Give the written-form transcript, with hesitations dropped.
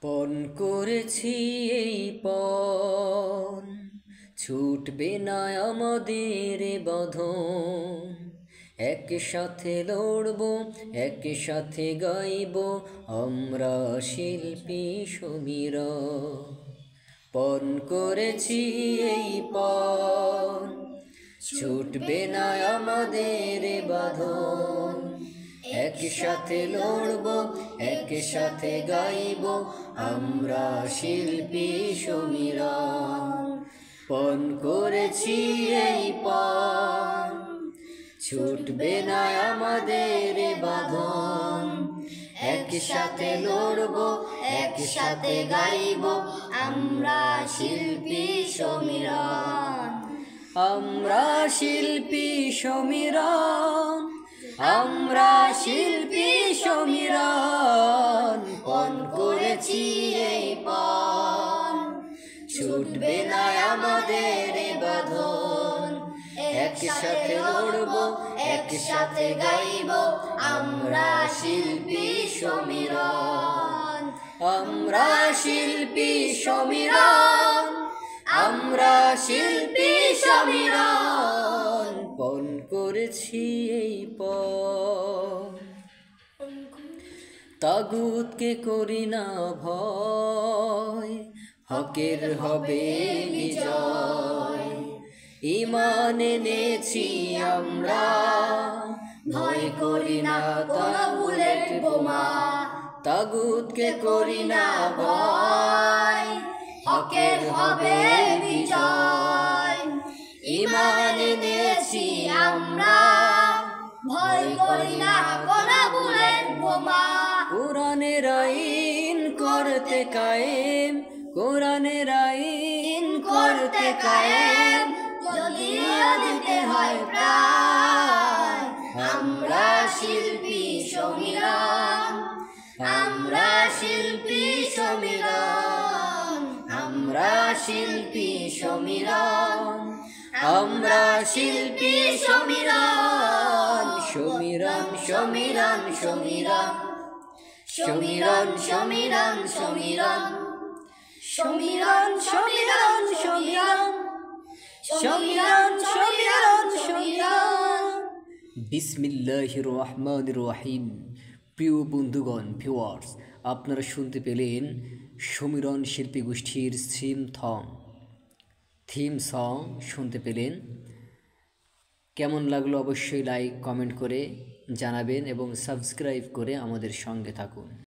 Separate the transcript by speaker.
Speaker 1: পণ করেছি এই পণ, ছুটবে না আমাদের বাঁধন। একসাথে লড়ব, একসাথে গাইব, আমরা শিল্পী সমীরণ। পণ করেছি এই পণ, ছুটবে না আমাদের বাঁধন। একসাথে লড়ব, একসাথে গাইব, আমরা শিল্পী সমীরণ। পণ করেছি এই পণ, ছুটবে না আমাদের বাঁধন। একসাথে লড়ব, একসাথে গাইব, আমরা শিল্পী সমীরণ। আমরা শিল্পী সমীরণ, আমরা শিল্পী সমীরণ। পণ করেছি এই পণ, ছুটবে না আমাদের বাঁধন। একসাথে লড়ব, একসাথে গাইব, আমরা শিল্পী সমীরণ। আমরা শিল্পী সমীরণ, আমরা শিল্পী সমীরণ। পণ করেছি এই পণ। তাগুতকে করি না ভয়, হকের হবে বিজয়। ঈমান এনেছি আমরা, ভয় করি না কোনো বুলেট বোমা। তাগুতকে করি না ভয়, হকের হবে বিজয়। ঈমান এনেছি আমরা, ভয় করি না কোনো বুলেট বোমা। কোরআনের আইন করতে কায়েম, কোরআনের আইন করতে কায়েম, যদিও দিতে হয় প্রাণ। আমরা শিল্পী সমীরণ, আমরা শিল্পী সমীরণ। আমরা শিল্পী সমীরণ, আমরা শিল্পী সমীরণ। সমীরণ সমীরণ সমীরণ, সমীরণ সমীরণ সমীরণ, সমীরণ সমীরণ সমীরণ, সমীরণ সমীরণ সমীরণ। বিসমিল্লাহির রহমানির রহিম। প্রিয় বন্ধুগণ, ভিউয়ার্স, আপনারা শুনতে পেলেন সমীরণ শিল্পী গোষ্ঠীর থিম সং শুনতে পেলেন। কেমন লাগলো অবশ্যই লাইক কমেন্ট করে জানাবেন এবং সাবস্ক্রাইব করে আমাদের সঙ্গে থাকুন।